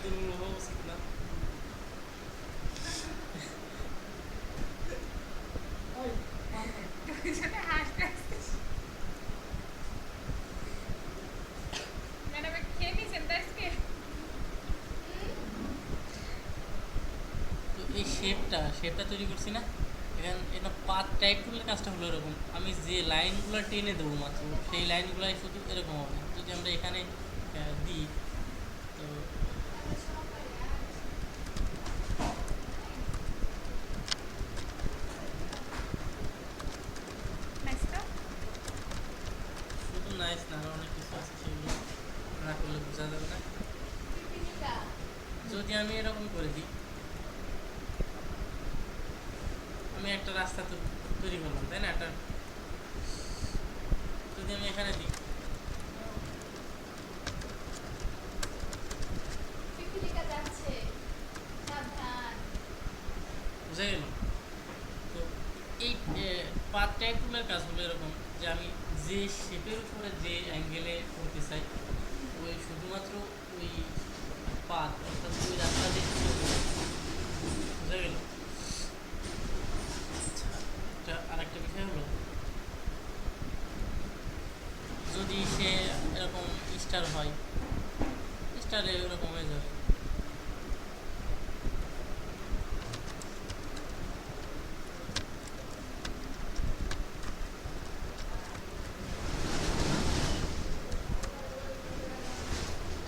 দুর্বল হওয়া উচিত না। তুই সাথে হাসতে হাসতে ম্যাডাম খেয়ে নিয়েছেন তো আজকে? তো এই শেপটা তৈরি করছি না, এখানে এটা পাত টাইপ করলে কাজটা হলো এরকম। আমি যে লাইনগুলো টেনে দেবো মাত্র, সেই লাইনগুলাই শুধু এরকম হবে। যদি আমরা এখানে দিই, তো নাইস তো। শুধু নাইস না, আরও অনেক কিছু আছে, সেগুলো না করলে বোঝা যাবে না। যদি আমি এরকম করে দিই, আমি একটা রাস্তা তো তৈরি করলাম, তাই না? একটা যদি আমি এখানে দিই, বুঝা গেল? তো এই পাথ টাইপ টুলের কাজ হলো এরকম, যে আমি যে শেপের উপরে যে অ্যাঙ্গেলে করতে চাই, ওই শুধুমাত্র ওই পাথ, অর্থাৎ ওই রাস্তা দিয়ে বুঝা গেল? আচ্ছা, এটা আরেকটা বিষয় হলো, যদি সে এরকম স্টার হয়, স্টারে এরকম হয়ে যাবে।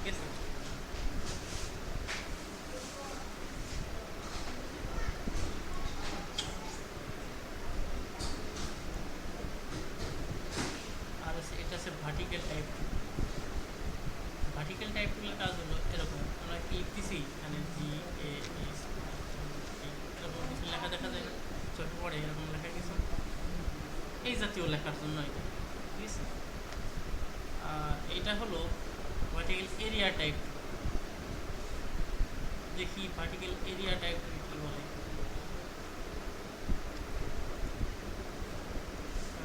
ঠিক আছে? আর এটা হচ্ছে ভার্টিক্যাল টাইপ। ভার্টিক্যাল টাইপগুলোর কাজ হলো এরকম, আমরা কি লিখতেছি এখানে জি এ এস, এরকম কিছু লেখা দেখা যায় না ছোট পড়ে, এরকম লেখা কিছু এই জাতীয় লেখার জন্য এটা, ঠিক আছে? আর এইটা হলো ভার্টিক্যাল এরিয়া টাইপ। দেখি ভার্টিক্যাল এরিয়া টাইপ কি বলে।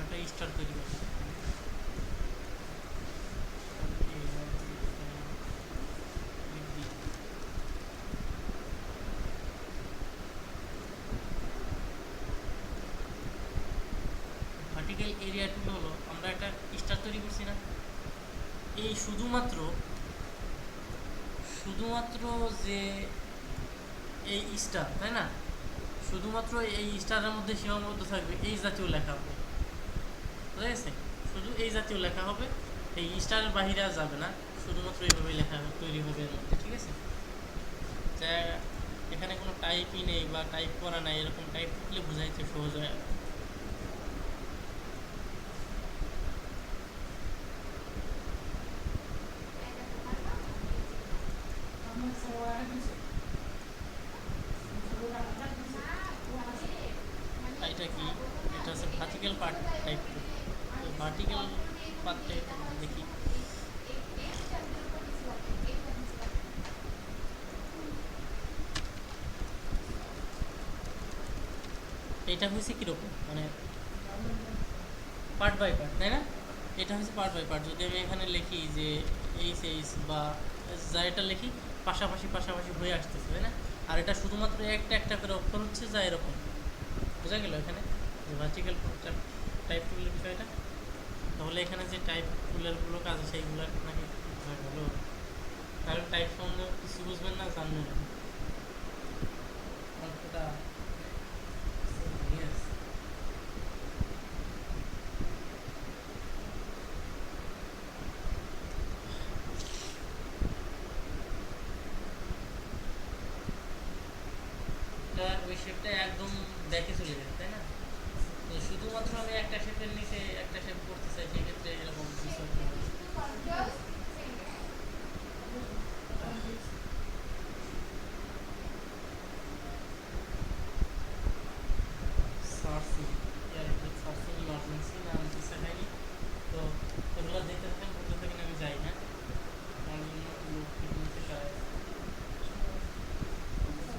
একটা স্টার তৈরি করে ভার্টিক্যাল এরিয়া টুল হলো, আমরা একটা স্টার তৈরি করছি না, এই শুধুমাত্র শুধুমাত্র যে এই স্টার, তাই না? শুধুমাত্র এই স্টারের মধ্যে সীমাবদ্ধ থাকবে এই জাতীয় লেখা হবে, বুঝা গেছে? শুধু এই জাতীয় লেখা হবে, এই স্টারের বাহিরে আর যাবে না, শুধুমাত্র এইভাবেই লেখা তৈরি হবে এর মধ্যে, ঠিক আছে? যা এখানে কোনো টাইপই নেই বা টাইপ করা নাই, এরকম টাইপ করলে বোঝাইতে সহজ হয়। এটা কি? এটা হচ্ছে ভার্টিক্যাল পার্ট টাইপ। তো ভার্টিক্যাল পার্ট টাইপ দেখি, এটা হয়েছে কীরকম, মানে পার্ট বাই পার্ট, তাই না? এটা হচ্ছে পার্ট বাই পার্ট। যদি আমি এখানে লিখি যে এইচ এইচ বা যা, এটা লিখি পাশাপাশি পাশাপাশি হয়ে আসতেছে, তাই না? আর এটা শুধুমাত্র একটা একটা করে অক্ষর হচ্ছে যা, এরকম বোঝা গেল এখানে যে ভার্টিক্যাল টাইপ টুলের বিষয়টা। তাহলে এখানে যে টাইপ টুলেরগুলো কাজ আছে সেইগুলো নাকি ভালো, কারণ টাইপ সম্বন্ধে কিছু বুঝবেন না, জানবেন না অঙ্কটা। Yes. ওই শেপটা একদম দেখে চলে যাবে, তাই না? তো শুধুমাত্র আমি একটা শেপের নিচে একটা শেপ করতে চাই, সেক্ষেত্রে এরকম কিছু একটা হবে। সার্চিং, সার্চিং ইমার্জেন্সি নাম দিচ্ছে হয়নি। তো এগুলো দেখতে থাকেন, বলতে থাকেন, আমি যাই, হ্যাঁ? আমার জন্য লোক নিচে চায়।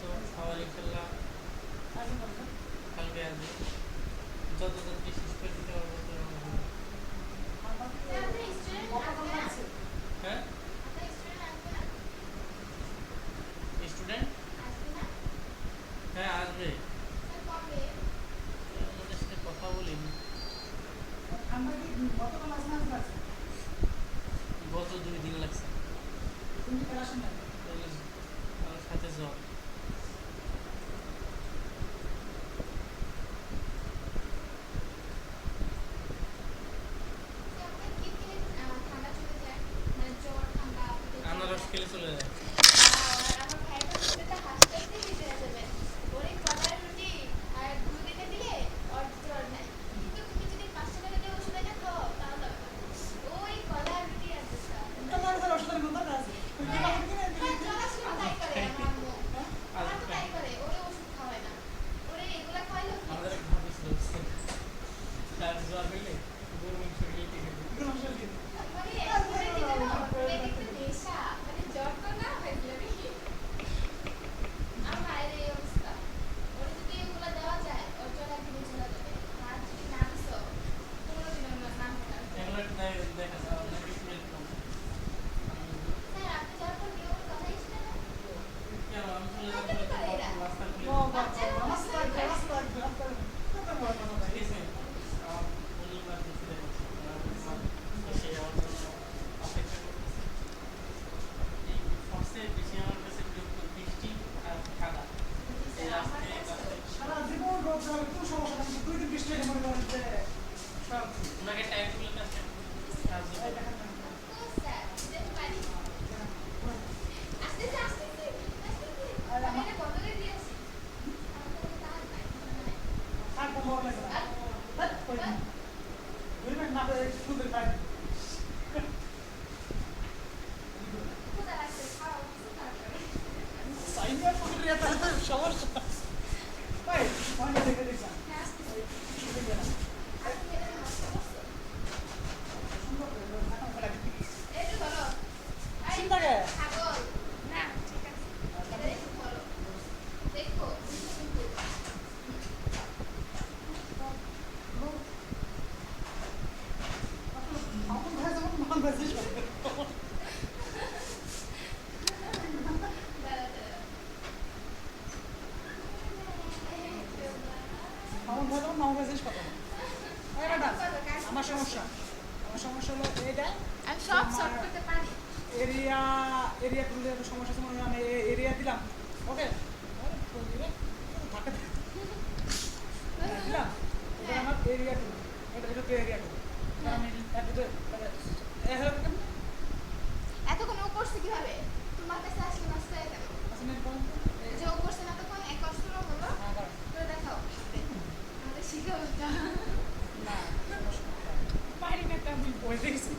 তো খাবার ইনশাল্লাহ কালকে আসবে, যত তাড়াতাড়ি শেষ করে দিতে পারবো তো আমার ভালো। গত 2 দিন লাগছে। তাহলে আমার সাথে জ্বর। আনারস খেলে চলে যায়। আমাদের এক ভাবি ছিল, তার জ্বর হইলে গরু মাংস খেলে টিকে দিত। এগুলো দেখা যায় অনেকে ফিল কম। কেন আমি চলে যাবো রাস্তা খুলে ঠিক আছে। আমার পরিবার দেখতে যাচ্ছে, সে আমার জন্য অপেক্ষা করতেছে। এই সবচেয়ে বেশি আমার কাছে বিরক্ত বৃষ্টি আর ঠান্ডা। এই রাস্তায় ওনাকে টাইম খুলে কাছে সাহায্য করবে। আমার সমস্যা হলো এইটা আমি সব সর্ট করতে পারি। এরিয়া টুলের সমস্যা সময় আমি এরিয়া দিলাম, ওকে থাকে দিলাম। এটা আমার এরিয়া টুল, এটা তো এরিয়া টুল। আমি এতক্ষণ ও করছে কিভাবে? তোমার কাছে আসলে নষ্ট হয়ে গেল। যে ও করছে না তখন এক কষ্ট হলো। তো দেখাও আমাদের শিখাও না পারি না, আমি বই দেখছি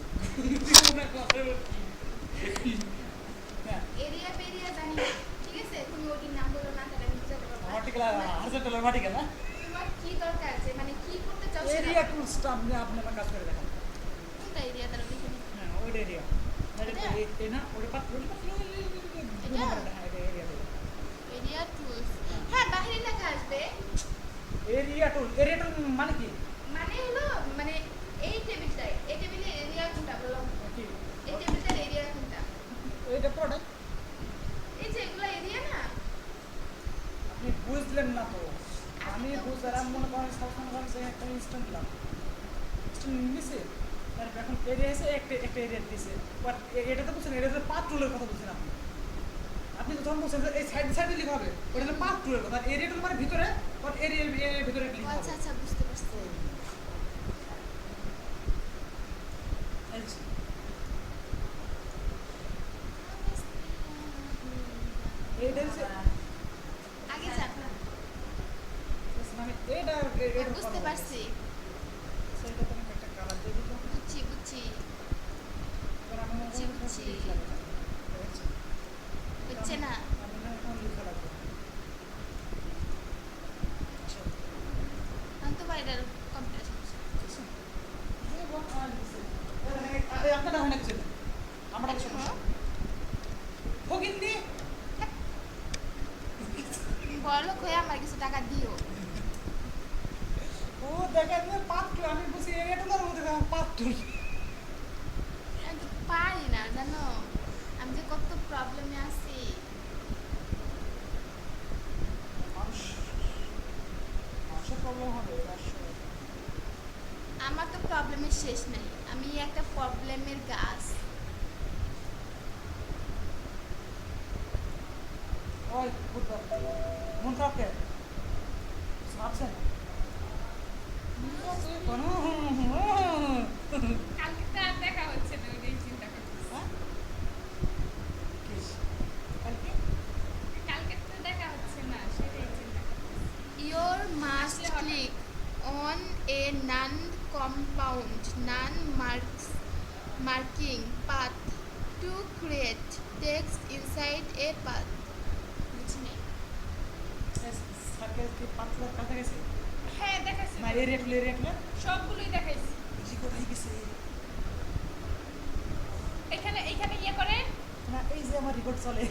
এরিয়া পেরিয়া জানি না। ঠিক আছে, তুমি ওটির নাম বলো না, তাহলে আমি বুঝাতে পারবো না। ভার্টিক্যাল হরিজন্টাল ভার্টিক্যাল না তোমার কি দরকার আছে, মানে কি করতে চাও সেটা এরিয়া টুলসটা আপনি আপনার কাজ করে দেখান। কোনটা এরিয়া তারা লিখে নিই। হ্যাঁ ওই এরিয়া এই না ওটা পাত্র এটা? এরিয়া টুলস, হ্যাঁ বাইরে লেখা আসবে। এরিয়া টুল মানে কি? মানে হলো মানে এই টেবিলটাই, এই টেবিলে এরিয়া কোনটা বলো? কি এই টেবিলটার এরিয়া কোনটা? এইটা পুরোটা এই যে এগুলো এরিয়া না। আপনি বুঝলেন না তো। আমি বুঝলাম, মনে করেন সবসময় যে একটা ইনস্ট্যান্ট দিলাম, ইনস্ট্যান্ট নিছে, তারপর এখন এরিয়া এসে একটা এরিয়া দিছে। বাট এটা তো বুঝছেন, এটা তো পাথ টুলের কথা বুঝছেন আপনি। আপনি তো যখন বলছেন যে এই সাইডে লিখা হবে, ওটা হলো পাথ টুলের কথা। এরিয়া টুল মানে ভিতরে, বাট এরিয়ার ভিতরে ও লিখা আচ্ছা হবে। আচ্ছা বুঝতে পারছি। এইটা হচ্ছে আগে যান। মানে এটা বুঝতে পারছি, সেটা তো একটা কালার দিয়ে দিলাম। বুঝছি বুঝছি এবার আমি বুঝছি, বুঝছি। হচ্ছে না। আমি না এখন লিখা লাগবে। আমি তো বাইরের কম্পিউটার সমস্যা। আপনারা হয় না কিছু, আমরা কিছু ফকিন্দি বড়লোক হয়ে আমার কিছু টাকা দিও। ও দেখেন পাত্র, আমি বুঝি এরিয়া টুলার মধ্যে পাত্র। আমি তো পারি না জানো, আমি যে কত প্রবলেমে আছি। মানুষের প্রবলেম হবে। আমার তো প্রবলেমের শেষ নাই, আমি একটা প্রবলেমের গাছ। ওই বুধবার মন খারাপ কে ভাবছেন কোনো কালকে তো আর দেখা হচ্ছে না, ওইটাই চিন্তা করতেছি। কালকে কালকে তো দেখা হচ্ছে না, সেটাই চিন্তা করতেছি। Your must click on a non-compound, non-marking path to create text inside a path. বুঝলি? সার্কেল কি পাতলার কাছে গেছে হ্যাঁ দেখাইছি, না এরিয়াগুলো সবগুলোই দেখাইছি। বেশি কোথায় গেছে এখানে ইয়ে করে না এই যে আমার রেকর্ড চলে